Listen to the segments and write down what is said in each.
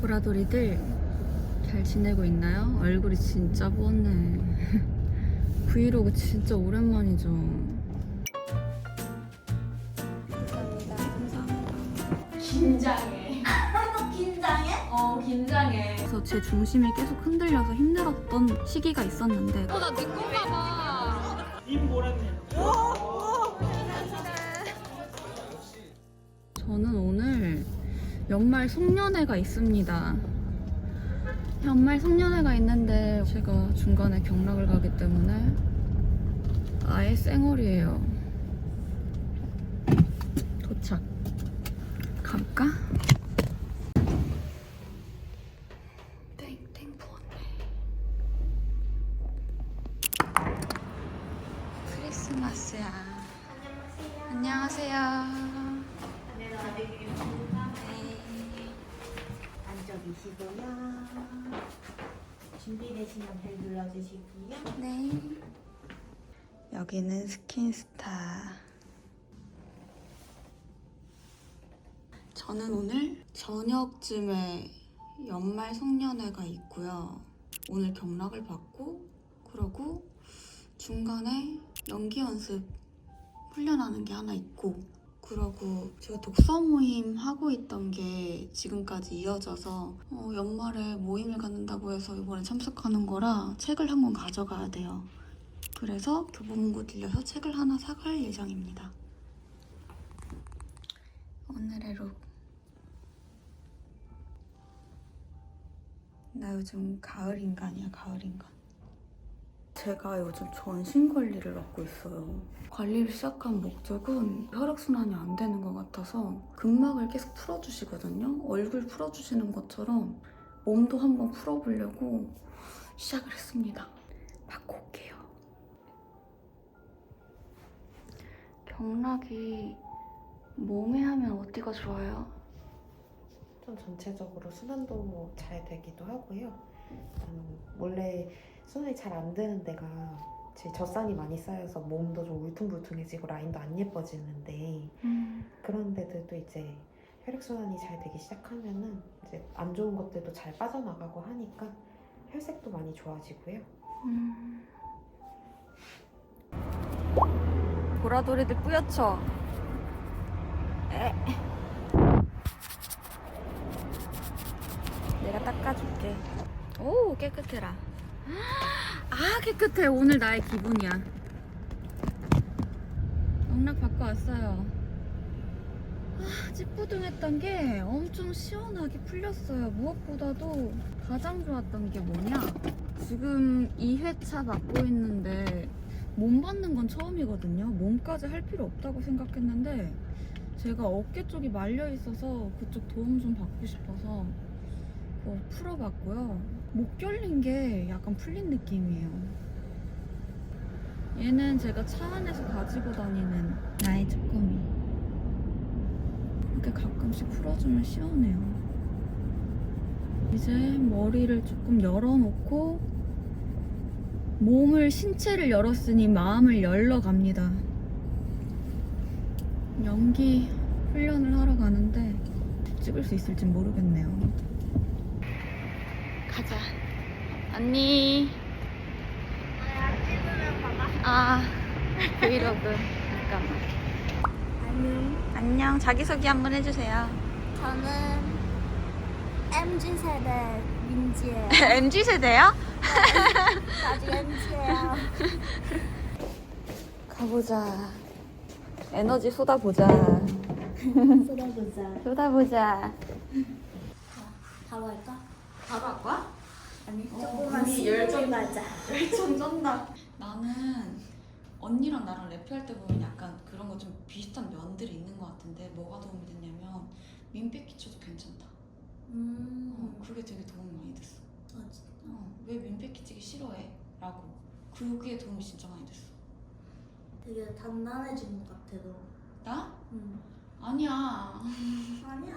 보라돌이들 잘 지내고 있나요? 얼굴이 진짜 부었네. 브이로그 진짜 오랜만이죠. 감사합니다. 감사합니다. 긴장해. 긴장해? 긴장해. 그래서 제 중심이 계속 흔들려서 힘들었던 시기가 있었는데 나 내 건가 봐. 저는 오늘 연말 송년회가 있습니다. 연말 송년회가 있는데 제가 중간에 경락을 가기 때문에 아예 쌩얼이에요. 도착. 가볼까? 땡땡 부었네. 크리스마스야. 안녕하세요. 앉아계시고요. 준비되시면 벨 눌러주시고요. 네. 여기는 스킨스타. 저는 오늘 저녁쯤에 연말 송년회가 있고요. 오늘 경락을 받고 그러고 중간에 연기 연습 훈련하는 게 하나 있고 그러고 제가 독서 모임 하고 있던 게 지금까지 이어져서 연말에 모임을 갖는다고 해서 이번에 참석하는 거라 책을 한 권 가져가야 돼요. 그래서 교보문고 들려서 책을 하나 사갈 예정입니다. 오늘의 룩. 나 요즘 가을 인간이야, 가을 인간. 제가 요즘 전신 관리를 맡고 있어요. 관리를 시작한 목적은 혈액순환이 안 되는 것 같아서 근막을 계속 풀어주시거든요. 얼굴 풀어주시는 것처럼 몸도 한번 풀어보려고 시작을 했습니다. 받고 올게요. 경락이 몸에 하면 어디가 좋아요? 좀 전체적으로 순환도 잘 되기도 하고요. 원래 순환이 잘 안 되는 데가 제 젖산이 많이 쌓여서 몸도 좀 울퉁불퉁해지고 라인도 안 예뻐지는데 그런 데들도 이제 혈액순환이 잘 되기 시작하면은 이제 안 좋은 것들도 잘 빠져나가고 하니까 혈색도 많이 좋아지고요. 보라돌이들 뿌옇죠? 내가 닦아줄게. 오, 깨끗해라. 아, 깨끗해. 오늘 나의 기분이야. 영락 받고 왔어요. 아, 찌뿌둥했던 게 엄청 시원하게 풀렸어요. 무엇보다도 가장 좋았던 게 뭐냐? 지금 2회차 받고 있는데 몸 받는 건 처음이거든요. 몸까지 할 필요 없다고 생각했는데 제가 어깨 쪽이 말려 있어서 그쪽 도움 좀 받고 싶어서 그거 풀어봤고요. 목 결린 게 약간 풀린 느낌이에요. 얘는 제가 차 안에서 가지고 다니는 나의 쭈꾸미. 이렇게 가끔씩 풀어주면 시원해요. 이제 머리를 조금 열어놓고 몸을, 신체를 열었으니 마음을 열러 갑니다. 연기 훈련을 하러 가는데 찍을 수 있을지 모르겠네요. 가자. 언니. 아, 브이로그. 잠깐만. 안녕. 자기소개 한번 해주세요. 저는 MZ세대 민지예요. MZ세대요? 아직 MZ예요. 가보자. 에너지 쏟아보자. 쏟아보자. 쏟아보자. 바로 할까? 바로 할 거야? 아니, 우리 조금만 열정 숨을 가자. 열정 쩐다. 나는 언니랑 나랑 랩할 때 보면 약간 그런 거 좀 비슷한 면들이 있는 것 같은데 뭐가 도움이 됐냐면 민폐 끼쳐도 괜찮다. 그게 되게 도움이 많이 됐어. 아, 진짜? 왜 민폐 끼치기 싫어해? 라고. 그게 도움이 진짜 많이 됐어. 되게 단단해진 것 같아, 너. 나? 응. 아니야. 아니야.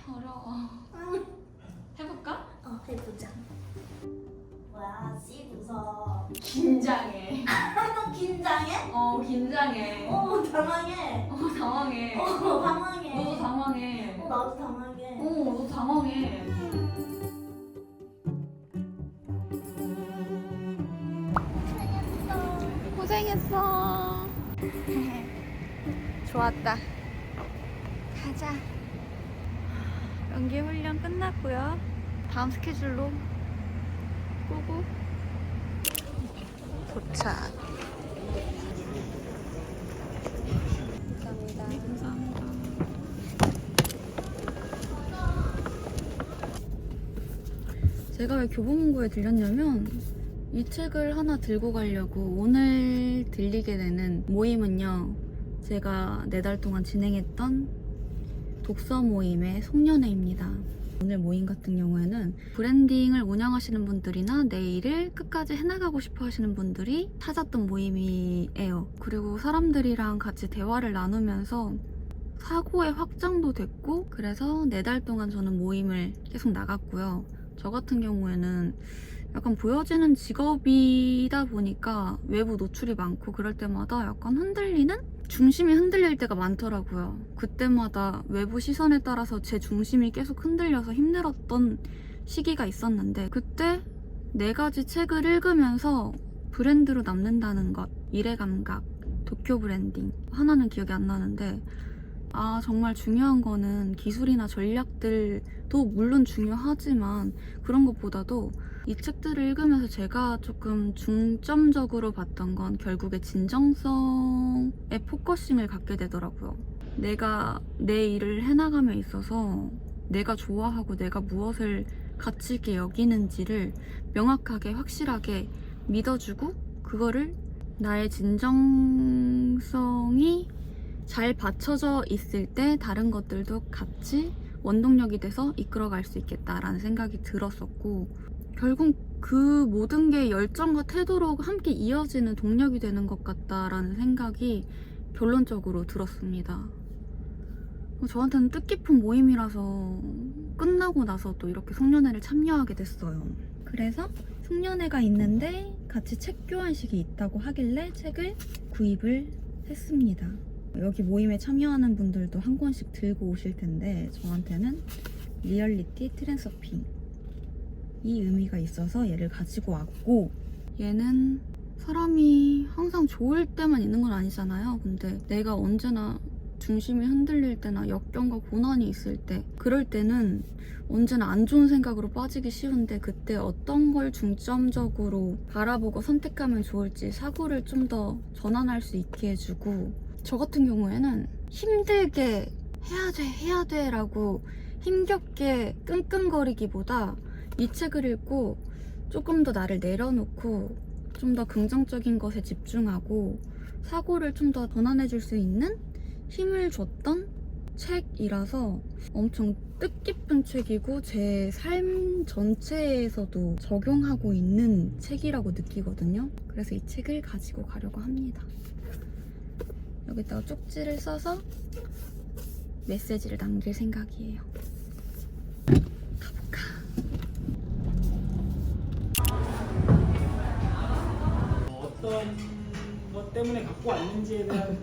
어려워. 해볼까? 해보자. 뭐야, 씨 웃어. 긴장해. 긴장해? 긴장해. 당황해. 당황해. 당황해. 너도 당황해. 나도 당황해. 너도 당황해. 성공했어. 좋았다. 가자. 연기 훈련 끝났고요. 다음 스케줄로 고고. 도착. 감사합니다. 감사합니다. 제가 왜 교보문고에 들렸냐면 이 책을 하나 들고 가려고 오늘 들리게 되는 모임은요, 제가 4달 동안 진행했던 독서 모임의 송년회입니다. 오늘 모임 같은 경우에는 브랜딩을 운영하시는 분들이나 내 일을 끝까지 해나가고 싶어 하시는 분들이 찾았던 모임이에요. 그리고 사람들이랑 같이 대화를 나누면서 사고의 확장도 됐고, 그래서 4달 동안 저는 모임을 계속 나갔고요. 저 같은 경우에는 약간 보여지는 직업이다 보니까 외부 노출이 많고 그럴 때마다 약간 중심이 흔들릴 때가 많더라고요. 그때마다 외부 시선에 따라서 제 중심이 계속 흔들려서 힘들었던 시기가 있었는데, 그때 4가지 책을 읽으면서 브랜드로 남는다는 것, 일의 감각, 도쿄 브랜딩, 하나는 기억이 안 나는데, 정말 중요한 거는 기술이나 전략들도 물론 중요하지만 그런 것보다도 이 책들을 읽으면서 제가 조금 중점적으로 봤던 건 결국에 진정성에 포커싱을 갖게 되더라고요. 내가 내 일을 해나감에 있어서 내가 좋아하고 내가 무엇을 가치 있게 여기는지를 명확하게 확실하게 믿어주고, 그거를 나의 진정성이 잘 받쳐져 있을 때 다른 것들도 같이 원동력이 돼서 이끌어갈 수 있겠다라는 생각이 들었었고, 결국 그 모든 게 열정과 태도로 함께 이어지는 동력이 되는 것 같다라는 생각이 결론적으로 들었습니다. 저한테는 뜻깊은 모임이라서 끝나고 나서 또 이렇게 송년회를 참여하게 됐어요. 그래서 송년회가 있는데 같이 책 교환식이 있다고 하길래 책을 구입을 했습니다. 여기 모임에 참여하는 분들도 한 권씩 들고 오실 텐데, 저한테는 리얼리티 트랜서핑 이 의미가 있어서 얘를 가지고 왔고, 얘는 사람이 항상 좋을 때만 있는 건 아니잖아요. 근데 내가 언제나 중심이 흔들릴 때나 역경과 고난이 있을 때, 그럴 때는 언제나 안 좋은 생각으로 빠지기 쉬운데, 그때 어떤 걸 중점적으로 바라보고 선택하면 좋을지 사고를 좀 더 전환할 수 있게 해주고, 저 같은 경우에는 힘들게 해야 돼 라고 힘겹게 끙끙거리기보다 이 책을 읽고 조금 더 나를 내려놓고 좀 더 긍정적인 것에 집중하고 사고를 좀 더 전환해 줄 수 있는 힘을 줬던 책이라서 엄청 뜻깊은 책이고 제 삶 전체에서도 적용하고 있는 책이라고 느끼거든요. 그래서 이 책을 가지고 가려고 합니다. 여기다가 쪽지를 써서 메시지를 남길 생각이에요. 가볼까? 어떤 것 때문에 갖고 왔는지에 대한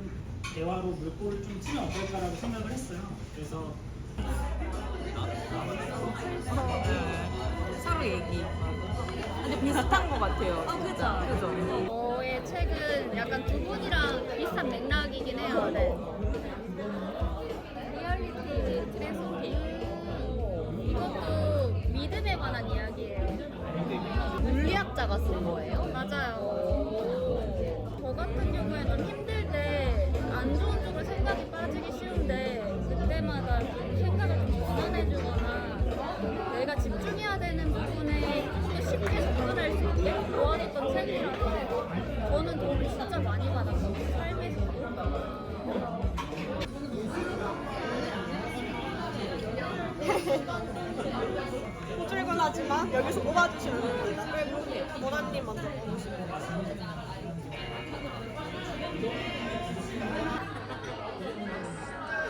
대화로 물꼬를 좀 트면 어떨까라고 생각을 했어요. 그래서 서로 얘기. 근데 비슷한 것 같아요. 진짜. 그죠? 저의 책은 약간 두 분이랑 비슷한 맥락이긴 해요. 네. 리얼리티 트랜스포팅. 이것도 믿음에 관한 이야기예요. 물리학자가 쓴 거예요? 맞아요. 저 같은 경우에 좀 힘들 때 안 좋은 쪽으로 생각이 빠지기 쉬운데, 그때마다 좀 생각을 좀 전환해주거나 내가 집중해야 되는 부분에 좀 더 쉽게 접근할 수 있게 도와줬던 책이라서 저는 도움을 진짜 많이 받았어요. 삶에서도. 출근하지만 여기서 뽑아주시면 됩니다. 그리고 모나님 먼저 뽑으시면 됩니다.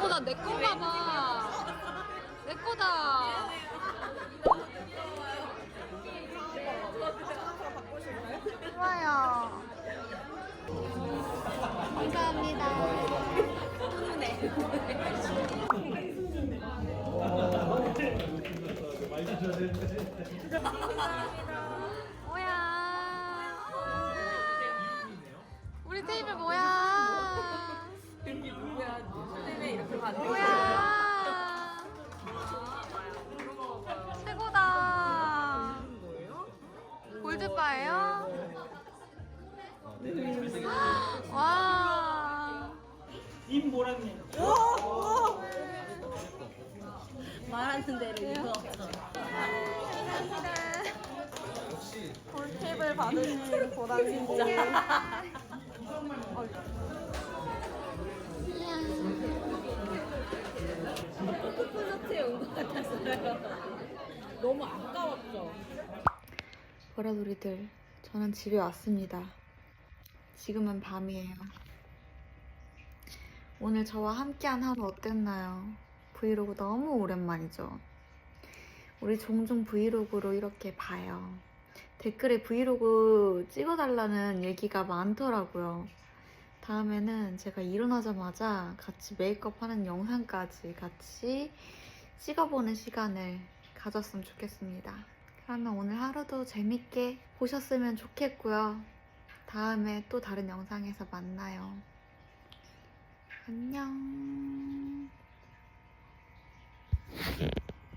나 내 건가 봐. 내 거다. 좋아요. 감사합니다. 뭐야. 우리 오빠예요? 와. 임보라님. 말하는 대로 이거. 팁을 받으신 보다님 진짜. 콘서트에 온 것 같았어요. 너무 아까웠죠. 보라돌이들, 저는 집에 왔습니다. 지금은 밤이에요. 오늘 저와 함께한 하루 어땠나요? 브이로그 너무 오랜만이죠? 우리 종종 브이로그로 이렇게 봐요. 댓글에 브이로그 찍어달라는 얘기가 많더라고요. 다음에는 제가 일어나자마자 같이 메이크업 하는 영상까지 같이 찍어보는 시간을 가졌으면 좋겠습니다. 그러면 오늘 하루도 재밌게 보셨으면 좋겠고요. 다음에 또 다른 영상에서 만나요. 안녕.